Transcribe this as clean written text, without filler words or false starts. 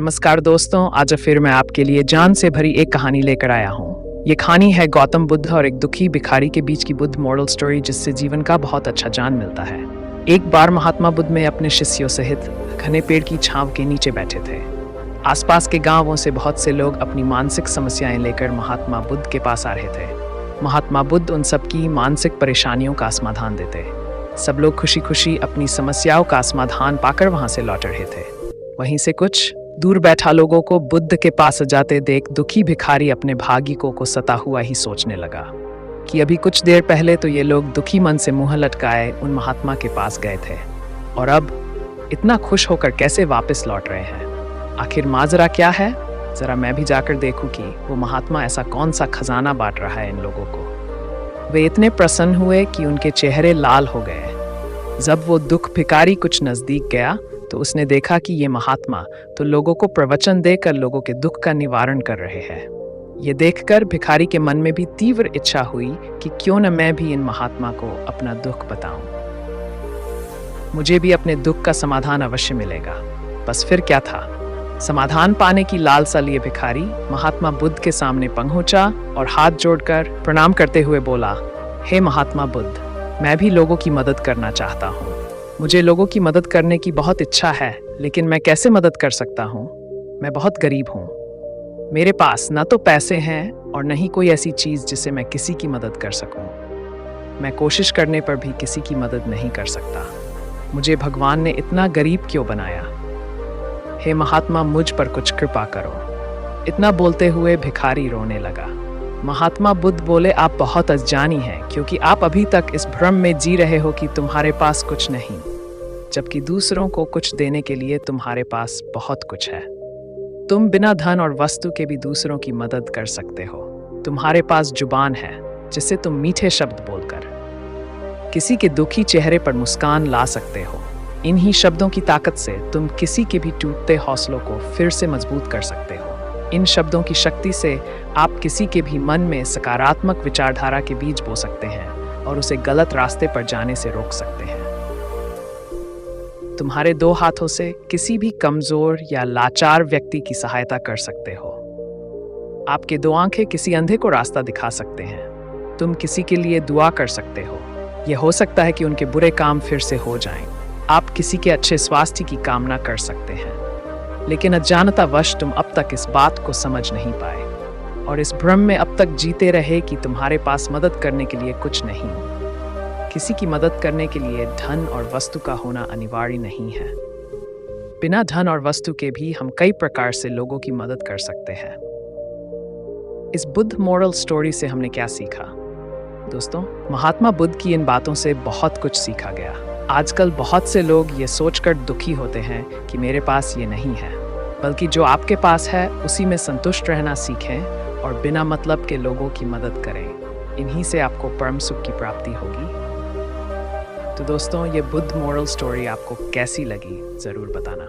नमस्कार दोस्तों, आज फिर मैं आपके लिए जान से भरी एक कहानी लेकर आया हूँ। ये कहानी है गौतम बुद्ध और एक दुखी भिखारी के बीच की बुद्ध मॉरल स्टोरी, जिससे जीवन का बहुत अच्छा जान मिलता है। एक बार महात्मा बुद्ध में अपने शिष्यों सहित घने पेड़ की छांव के नीचे बैठे थे। आसपास के गांवों से बहुत से लोग अपनी मानसिक समस्याएं लेकर महात्मा बुद्ध के पास आ रहे थे। महात्मा बुद्ध उन सबकी मानसिक परेशानियों का समाधान देते। सब लोग खुशी खुशी अपनी समस्याओं का समाधान पाकर वहां से लौट रहे थे। वहीं से कुछ दूर बैठा लोगों को बुद्ध के पास जाते देख दुखी भिखारी अपने भाग्य को सता हुआ ही सोचने लगा कि अभी कुछ देर पहले तो ये लोग दुखी मन से मुंह लटकाए उन महात्मा के पास गए थे, और अब इतना खुश होकर कैसे वापस लौट रहे हैं। आखिर माजरा क्या है? जरा मैं भी जाकर देखूं कि वो महात्मा ऐसा कौन सा खजाना बांट रहा है इन लोगों को। वे इतने प्रसन्न हुए कि उनके चेहरे लाल हो गए। जब वो दुख भिखारी कुछ नजदीक गया तो उसने देखा कि ये महात्मा तो लोगों को प्रवचन देकर लोगों के दुख का निवारण कर रहे हैं। ये देखकर भिखारी के मन में भी तीव्र इच्छा हुई कि क्यों न मैं भी इन महात्मा को अपना दुख बताऊं। मुझे भी अपने दुख का समाधान अवश्य मिलेगा। बस फिर क्या था, समाधान पाने की लालसा लिए भिखारी महात्मा बुद्ध के सामने पहुंचा और हाथ जोड़कर प्रणाम करते हुए बोला, हे महात्मा बुद्ध, मैं भी लोगों की मदद करना चाहता हूँ। मुझे लोगों की मदद करने की बहुत इच्छा है, लेकिन मैं कैसे मदद कर सकता हूँ? मैं बहुत गरीब हूँ। मेरे पास न तो पैसे हैं और न ही कोई ऐसी चीज जिससे मैं किसी की मदद कर सकूं। मैं कोशिश करने पर भी किसी की मदद नहीं कर सकता। मुझे भगवान ने इतना गरीब क्यों बनाया? हे महात्मा, मुझ पर कुछ कृपा करो। इतना बोलते हुए भिखारी रोने लगा। महात्मा बुद्ध बोले, आप बहुत अज्ञानी हैं, क्योंकि आप अभी तक इस भ्रम में जी रहे हो कि तुम्हारे पास कुछ नहीं, जबकि दूसरों को कुछ देने के लिए तुम्हारे पास बहुत कुछ है। तुम बिना धन और वस्तु के भी दूसरों की मदद कर सकते हो। तुम्हारे पास जुबान है जिससे तुम मीठे शब्द बोलकर किसी के दुखी चेहरे पर मुस्कान ला सकते हो। इन्हीं शब्दों की ताकत से तुम किसी के भी टूटते हौसलों को फिर से मजबूत कर सकते हो। इन शब्दों की शक्ति से आप किसी के भी मन में सकारात्मक विचारधारा के बीज बो सकते हैं और उसे गलत रास्ते पर जाने से रोक सकते हैं। तुम्हारे दो हाथों से किसी भी कमजोर या लाचार व्यक्ति की सहायता कर सकते हो। आपके दो आंखें किसी अंधे को रास्ता दिखा सकते हैं। तुम किसी के लिए दुआ कर सकते हो। यह हो सकता है कि उनके बुरे काम फिर से हो जाएं। आप किसी के अच्छे स्वास्थ्य की कामना कर सकते हैं, लेकिन अज्ञानतावश तुम अब तक इस बात को समझ नहीं पाए और इस भ्रम में अब तक जीते रहे कि तुम्हारे पास मदद करने के लिए कुछ नहीं। किसी की मदद करने के लिए धन और वस्तु का होना अनिवार्य नहीं है। बिना धन और वस्तु के भी हम कई प्रकार से लोगों की मदद कर सकते हैं। इस बुद्ध मॉरल स्टोरी से हमने क्या सीखा? दोस्तों, महात्मा बुद्ध की इन बातों से बहुत कुछ सीखा गया। आजकल बहुत से लोग ये सोचकर दुखी होते हैं कि मेरे पास ये नहीं है, बल्कि जो आपके पास है उसी में संतुष्ट रहना सीखें और बिना मतलब के लोगों की मदद करें। इन्हीं से आपको परम सुख की प्राप्ति होगी। तो दोस्तों, ये बुद्ध मॉरल स्टोरी आपको कैसी लगी ज़रूर बताना।